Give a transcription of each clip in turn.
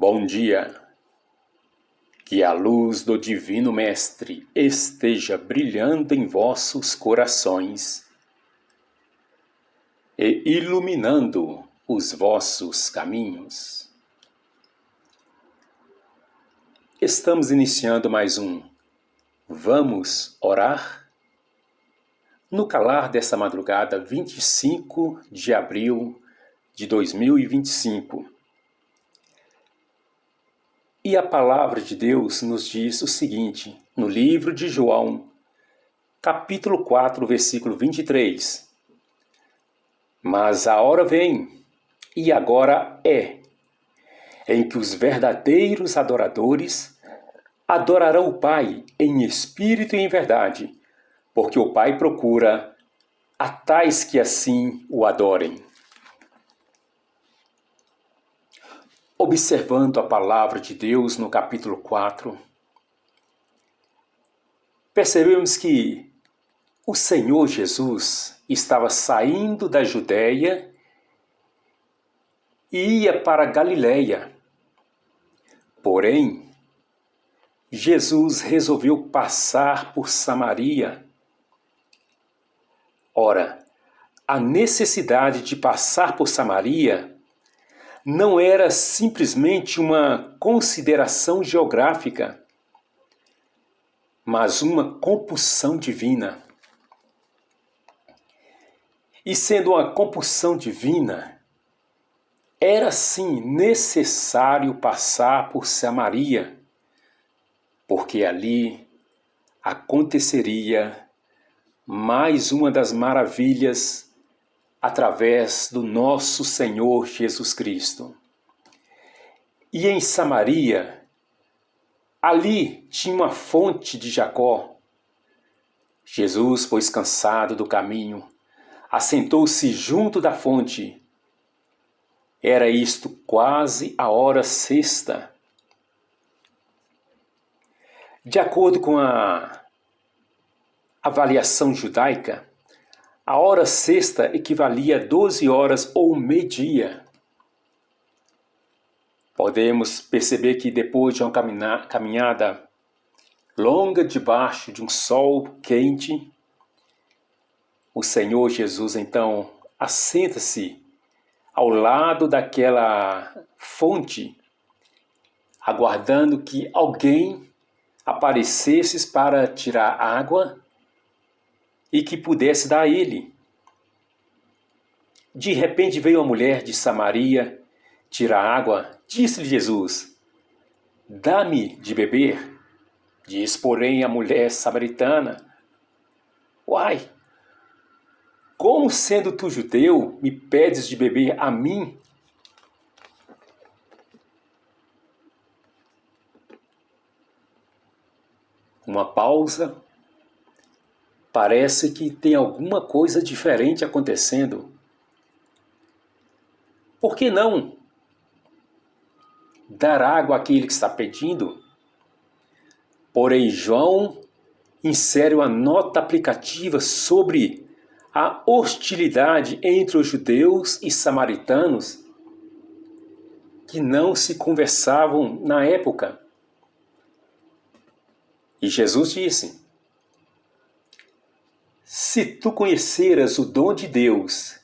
Bom dia, que a luz do Divino Mestre esteja brilhando em vossos corações e iluminando os vossos caminhos. Estamos iniciando mais um Vamos Orar? No calar dessa madrugada, 25 de abril de 2025. E a palavra de Deus nos diz o seguinte, no livro de João, capítulo 4, versículo 23. Mas a hora vem, e agora é, em que os verdadeiros adoradores adorarão o Pai em espírito e em verdade, porque o Pai procura a tais que assim o adorem. Observando a palavra de Deus no capítulo 4, percebemos que o Senhor Jesus estava saindo da Judéia e ia para Galiléia. Porém, Jesus resolveu passar por Samaria. Ora, a necessidade de passar por Samaria não era simplesmente uma consideração geográfica, mas uma compulsão divina. E sendo uma compulsão divina, era sim necessário passar por Samaria, porque ali aconteceria mais uma das maravilhas através do nosso Senhor Jesus Cristo. E em Samaria, ali tinha uma fonte de Jacó. Jesus, pois cansado do caminho, assentou-se junto da fonte. Era isto quase a hora sexta. De acordo com a avaliação judaica, a hora sexta equivalia a 12 horas ou meio-dia. Podemos perceber que depois de uma caminhada longa debaixo de um sol quente, o Senhor Jesus então assenta-se ao lado daquela fonte, aguardando que alguém aparecesse para tirar água e que pudesse dar a ele. De repente veio uma mulher de Samaria tirar água. Disse-lhe Jesus: dá-me de beber. Diz, porém, a mulher samaritana: uai, como sendo tu judeu, me pedes de beber a mim? Uma pausa. Parece que tem alguma coisa diferente acontecendo. Por que não dar água àquele que está pedindo? Porém, João insere uma nota aplicativa sobre a hostilidade entre os judeus e samaritanos que não se conversavam na época. E Jesus disse: se tu conheceras o dom de Deus,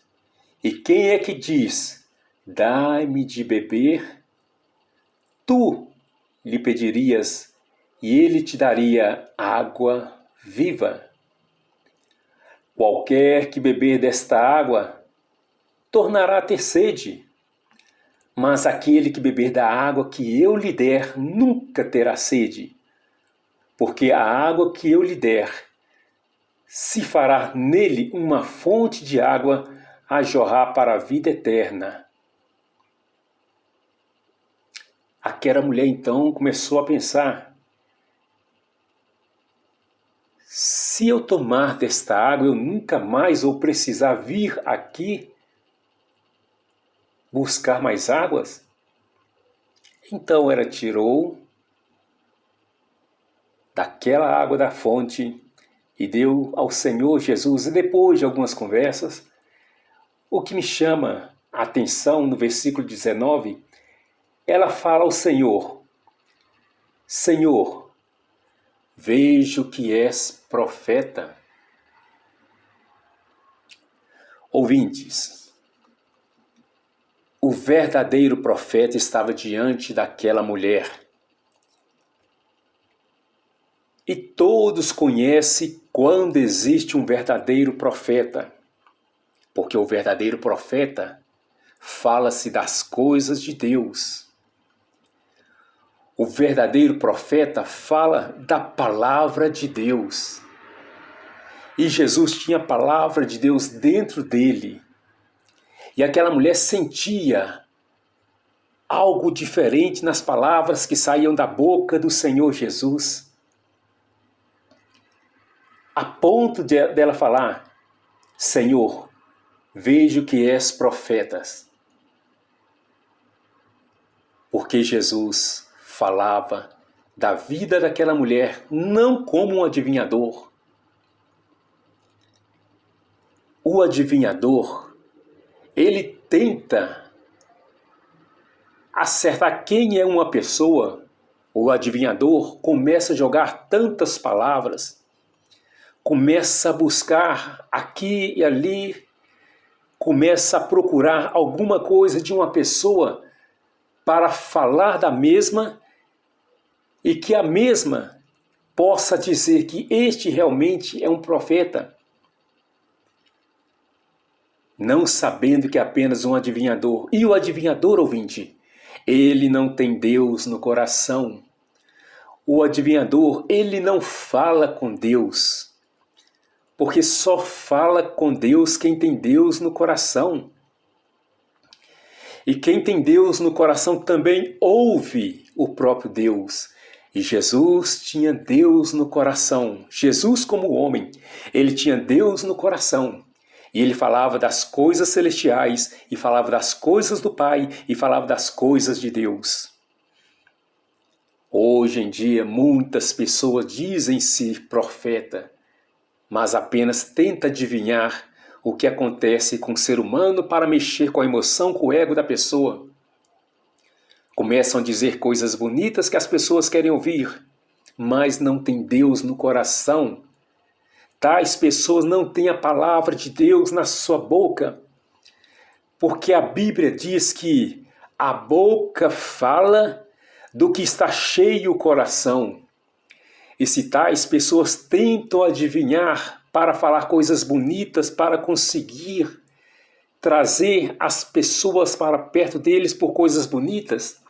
e quem é que diz, dai-me de beber, tu lhe pedirias, e ele te daria água viva. Qualquer que beber desta água, tornará a ter sede, mas aquele que beber da água que eu lhe der, nunca terá sede, porque a água que eu lhe der, se fará nele uma fonte de água a jorrar para a vida eterna. Aquela mulher então começou a pensar: se eu tomar desta água, eu nunca mais vou precisar vir aqui buscar mais águas? Então ela tirou daquela água da fonte e deu ao Senhor Jesus. E depois de algumas conversas, o que me chama a atenção no versículo 19 ela fala ao Senhor: Senhor, vejo que és profeta. Ouvintes, o verdadeiro profeta estava diante daquela mulher. E todos conhecem quando existe um verdadeiro profeta, porque o verdadeiro profeta fala-se das coisas de Deus. O verdadeiro profeta fala da palavra de Deus. E Jesus tinha a palavra de Deus dentro dele. E aquela mulher sentia algo diferente nas palavras que saíam da boca do Senhor Jesus. A ponto dela falar: Senhor, vejo que és profeta. Porque Jesus falava da vida daquela mulher não como um adivinhador. O adivinhador, ele tenta acertar quem é uma pessoa. O adivinhador começa a jogar tantas palavras, começa a buscar aqui e ali, começa a procurar alguma coisa de uma pessoa para falar da mesma e que a mesma possa dizer que este realmente é um profeta, não sabendo que é apenas um adivinhador. E o adivinhador, ouvinte, ele não tem Deus no coração. O adivinhador, ele não fala com Deus, porque só fala com Deus quem tem Deus no coração. E quem tem Deus no coração também ouve o próprio Deus. E Jesus tinha Deus no coração. Jesus, como homem, ele tinha Deus no coração. E ele falava das coisas celestiais, e falava das coisas do Pai, e falava das coisas de Deus. Hoje em dia, muitas pessoas dizem-se profeta, mas apenas tenta adivinhar o que acontece com o ser humano para mexer com a emoção, com o ego da pessoa. Começam a dizer coisas bonitas que as pessoas querem ouvir, mas não tem Deus no coração. Tais pessoas não têm a palavra de Deus na sua boca, porque a Bíblia diz que a boca fala do que está cheio o coração. E se tais pessoas tentam adivinhar para falar coisas bonitas, para conseguir trazer as pessoas para perto deles por coisas bonitas,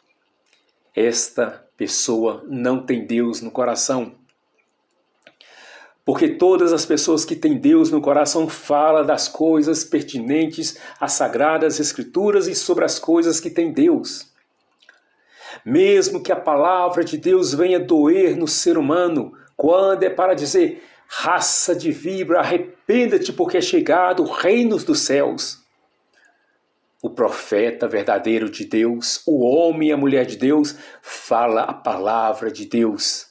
esta pessoa não tem Deus no coração. Porque todas as pessoas que têm Deus no coração falam das coisas pertinentes às Sagradas Escrituras e sobre as coisas que tem Deus. Mesmo que a palavra de Deus venha doer no ser humano, quando é para dizer: raça de víbora, arrependa-te porque é chegado o reino dos céus. O profeta verdadeiro de Deus, o homem e a mulher de Deus, fala a palavra de Deus,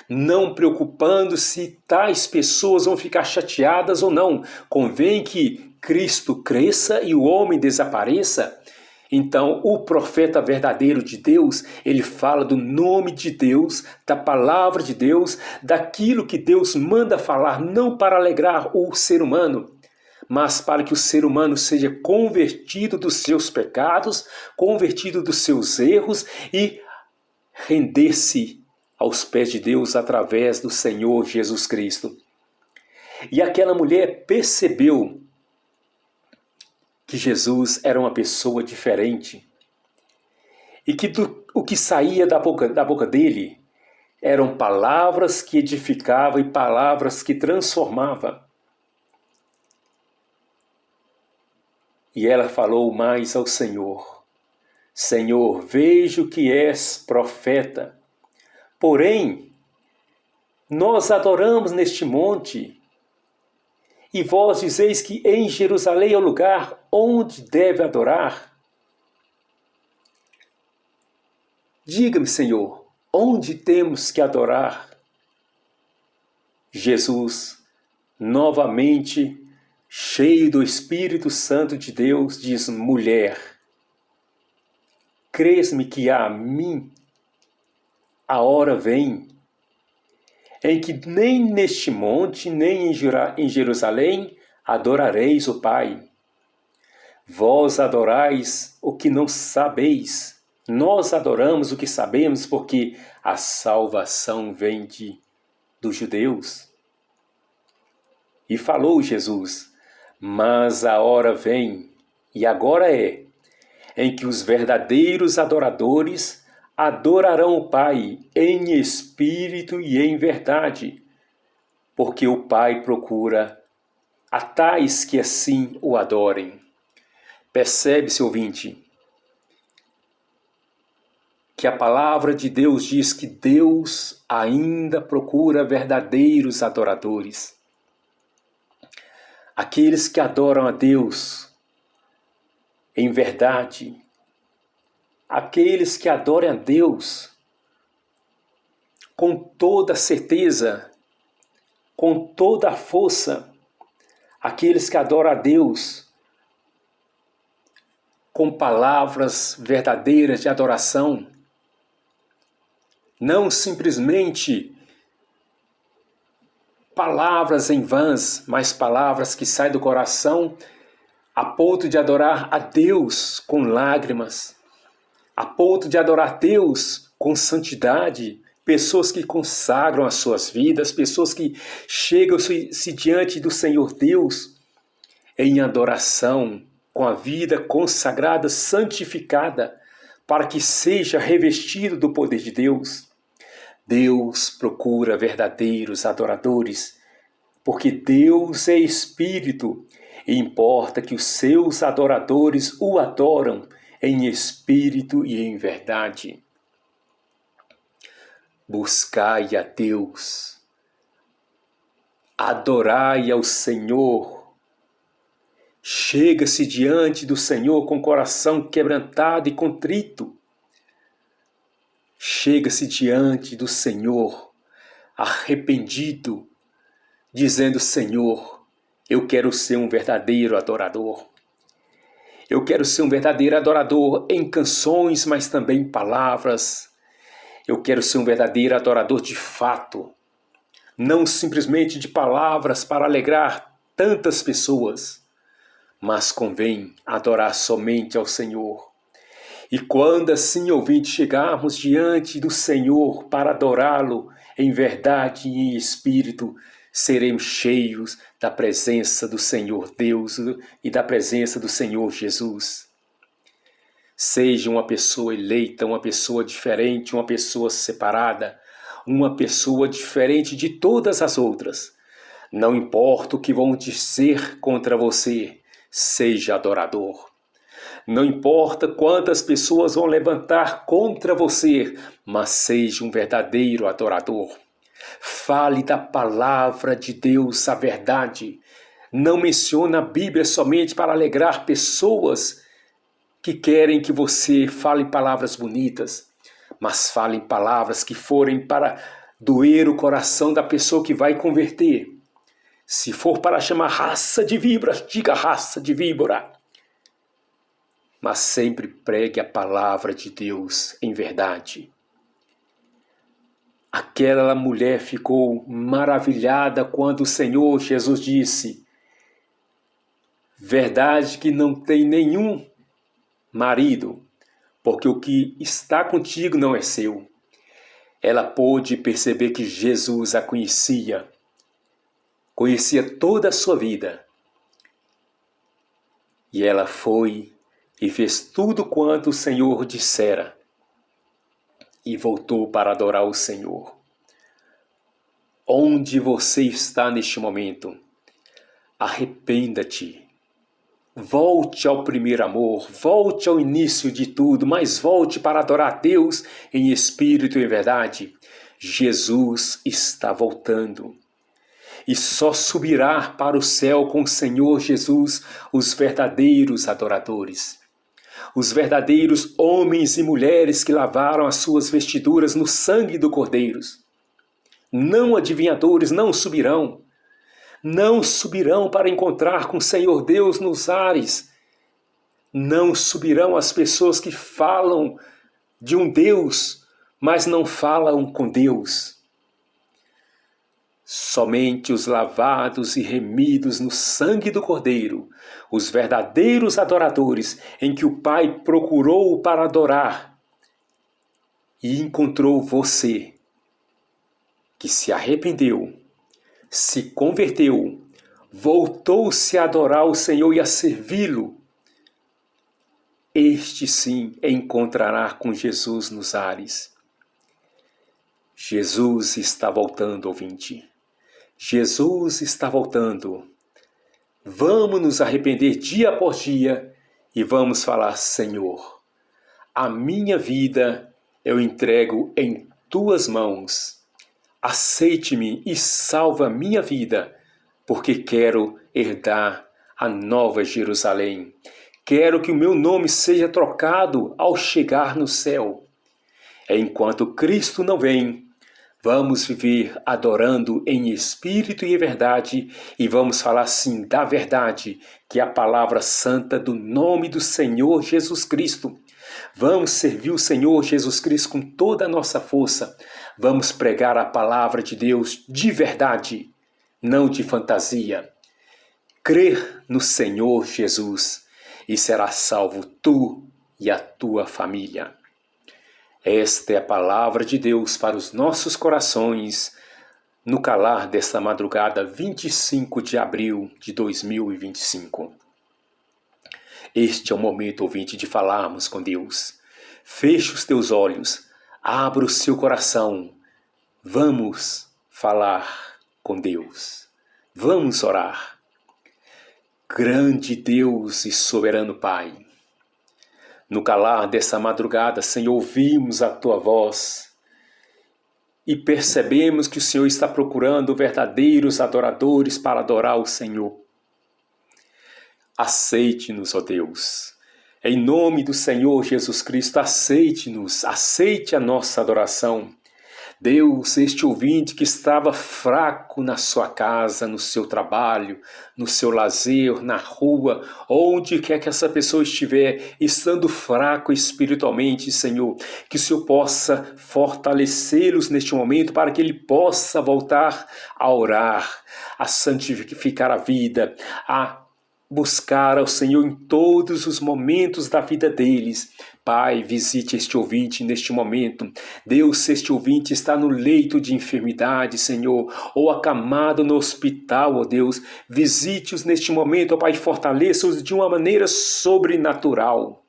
não preocupando se tais pessoas vão ficar chateadas ou não. Convém que Cristo cresça e o homem desapareça. Então, o profeta verdadeiro de Deus, ele fala do nome de Deus, da palavra de Deus, daquilo que Deus manda falar, não para alegrar o ser humano, mas para que o ser humano seja convertido dos seus pecados, convertido dos seus erros e render-se aos pés de Deus através do Senhor Jesus Cristo. E aquela mulher percebeu que Jesus era uma pessoa diferente e que o que saía da boca dele eram palavras que edificavam e palavras que transformavam. E ela falou mais ao Senhor: Senhor, vejo que és profeta. Porém, nós adoramos neste monte, e vós dizeis que em Jerusalém é o lugar onde deve adorar. Diga-me, Senhor, onde temos que adorar? Jesus, novamente, cheio do Espírito Santo de Deus, diz: mulher, crês-me que a mim a hora vem em que nem neste monte, nem em Jerusalém adorareis o Pai. Vós adorais o que não sabeis. Nós adoramos o que sabemos, porque a salvação vem dos judeus. E falou Jesus: mas a hora vem, e agora é, em que os verdadeiros adoradores adorarão o Pai em espírito e em verdade, porque o Pai procura a tais que assim o adorem. Percebe-se, ouvinte, que a palavra de Deus diz que Deus ainda procura verdadeiros adoradores. Aqueles que adoram a Deus em verdade, aqueles que adoram a Deus com toda certeza, com toda a força, aqueles que adoram a Deus com palavras verdadeiras de adoração, não simplesmente palavras em vãs, mas palavras que saem do coração a ponto de adorar a Deus com lágrimas, a ponto de adorar a Deus com santidade, pessoas que consagram as suas vidas, pessoas que chegam-se diante do Senhor Deus em adoração, com a vida consagrada, santificada, para que seja revestido do poder de Deus. Deus procura verdadeiros adoradores, porque Deus é Espírito e importa que os seus adoradores o adoram em espírito e em verdade. Buscai a Deus, adorai ao Senhor. Chega-se diante do Senhor com o coração quebrantado e contrito. Chega-se diante do Senhor arrependido, dizendo: Senhor, eu quero ser um verdadeiro adorador. Eu quero ser um verdadeiro adorador em canções, mas também em palavras. Eu quero ser um verdadeiro adorador de fato, não simplesmente de palavras para alegrar tantas pessoas, mas convém adorar somente ao Senhor. E quando assim, ouvinte, chegarmos diante do Senhor para adorá-lo em verdade e em espírito, seremos cheios da presença do Senhor Deus e da presença do Senhor Jesus. Seja uma pessoa eleita, uma pessoa diferente, uma pessoa separada, uma pessoa diferente de todas as outras. Não importa o que vão dizer contra você, seja adorador. Não importa quantas pessoas vão levantar contra você, mas seja um verdadeiro adorador. Fale da palavra de Deus, a verdade. Não mencione a Bíblia somente para alegrar pessoas que querem que você fale palavras bonitas, mas fale palavras que forem para doer o coração da pessoa que vai converter. Se for para chamar raça de víboras, diga raça de víbora. Mas sempre pregue a palavra de Deus em verdade. Aquela mulher ficou maravilhada quando o Senhor Jesus disse: verdade que não tem nenhum marido, porque o que está contigo não é seu. Ela pôde perceber que Jesus a conhecia toda a sua vida. E ela foi e fez tudo quanto o Senhor dissera, e voltou para adorar o Senhor. Onde você está neste momento? Arrependa-te. Volte ao primeiro amor, volte ao início de tudo, mas volte para adorar a Deus em espírito e em verdade. Jesus está voltando. E só subirá para o céu com o Senhor Jesus os verdadeiros adoradores. Os verdadeiros homens e mulheres que lavaram as suas vestiduras no sangue do Cordeiro. Não adivinhadores não subirão para encontrar com o Senhor Deus nos ares, Não subirão as pessoas que falam de um Deus, mas não falam com Deus. Somente os lavados e remidos no sangue do Cordeiro, os verdadeiros adoradores em que o Pai procurou para adorar e encontrou você, que se arrependeu, se converteu, voltou-se a adorar o Senhor e a servi-lo, este sim encontrará com Jesus nos ares. Jesus está voltando, ouvinte. Jesus está voltando. Vamos nos arrepender dia após dia e vamos falar: Senhor, a minha vida eu entrego em tuas mãos. Aceite-me e salva a minha vida, porque quero herdar a nova Jerusalém. Quero que o meu nome seja trocado ao chegar no céu. Enquanto Cristo não vem, vamos viver adorando em espírito e em verdade, e vamos falar sim da verdade, que é a palavra santa do nome do Senhor Jesus Cristo. Vamos servir o Senhor Jesus Cristo com toda a nossa força. Vamos pregar a palavra de Deus de verdade, não de fantasia. Crer no Senhor Jesus e serás salvo tu e a tua família. Esta é a palavra de Deus para os nossos corações no calar desta madrugada 25 de abril de 2025. Este é o momento, ouvinte, de falarmos com Deus. Feche os teus olhos, abra o seu coração. Vamos falar com Deus. Vamos orar. Grande Deus e soberano Pai, no calar dessa madrugada, Senhor, ouvimos a Tua voz e percebemos que o Senhor está procurando verdadeiros adoradores para adorar o Senhor. Aceite-nos, ó Deus. Em nome do Senhor Jesus Cristo, aceite-nos, aceite a nossa adoração. Deus, este ouvinte que estava fraco na sua casa, no seu trabalho, no seu lazer, na rua, onde quer que essa pessoa estiver, estando fraco espiritualmente, Senhor, que o Senhor possa fortalecê-los neste momento para que ele possa voltar a orar, a santificar a vida, a buscar ao Senhor em todos os momentos da vida deles. Pai, visite este ouvinte neste momento. Deus, se este ouvinte está no leito de enfermidade, Senhor, ou acamado no hospital, ó Deus, visite-os neste momento, ó Pai, fortaleça-os de uma maneira sobrenatural.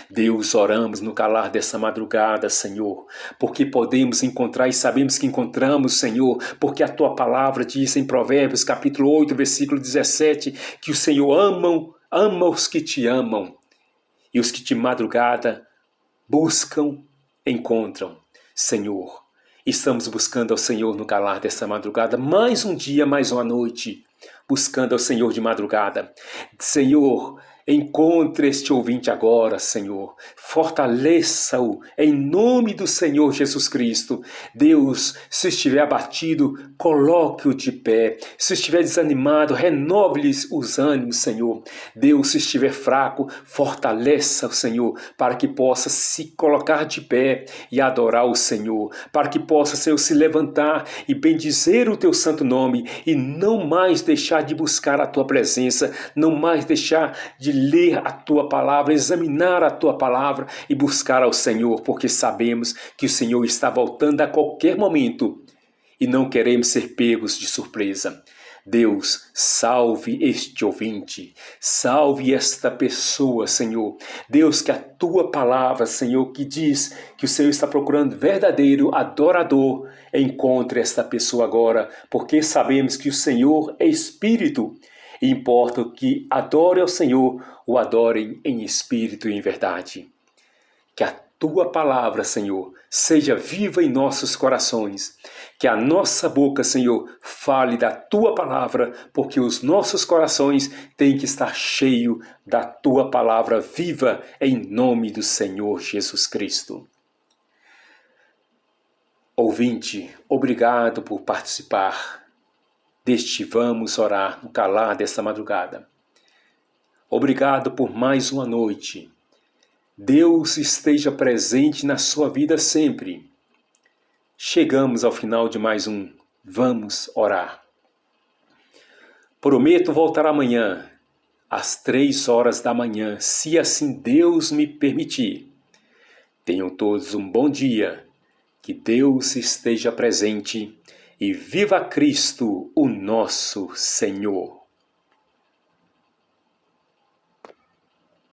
Deus, oramos no calar dessa madrugada, Senhor, porque podemos encontrar e sabemos que encontramos, Senhor, porque a Tua palavra diz em Provérbios, capítulo 8, versículo 17, que o Senhor ama os que te amam, e os que de madrugada buscam, encontram. Senhor, estamos buscando ao Senhor no calar dessa madrugada, mais um dia, mais uma noite, buscando ao Senhor de madrugada. Senhor, encontre este ouvinte agora, Senhor. Fortaleça-o em nome do Senhor Jesus Cristo. Deus, se estiver abatido, coloque-o de pé. Se estiver desanimado, renove-lhes os ânimos, Senhor. Deus, se estiver fraco, fortaleça o Senhor, para que possa se colocar de pé e adorar o Senhor. Para que possa, Senhor, se levantar e bendizer o teu santo nome e não mais deixar de buscar a tua presença, não mais deixar de ler a tua palavra, examinar a tua palavra e buscar ao Senhor, porque sabemos que o Senhor está voltando a qualquer momento e não queremos ser pegos de surpresa. Deus, salve este ouvinte, salve esta pessoa, Senhor. Deus, que a tua palavra, Senhor, que diz que o Senhor está procurando verdadeiro adorador, encontre esta pessoa agora, porque sabemos que o Senhor é Espírito. E importa que adore ao Senhor, o adorem em espírito e em verdade. Que a tua palavra, Senhor, seja viva em nossos corações. Que a nossa boca, Senhor, fale da tua palavra, porque os nossos corações têm que estar cheios da tua palavra viva, em nome do Senhor Jesus Cristo. Ouvinte, obrigado por participar deste Vamos Orar no calar desta madrugada. Obrigado por mais uma noite. Deus esteja presente na sua vida sempre. Chegamos ao final de mais um Vamos Orar. Prometo voltar amanhã, às 3 horas da manhã, se assim Deus me permitir. Tenham todos um bom dia, que Deus esteja presente e viva Cristo, o nosso Senhor.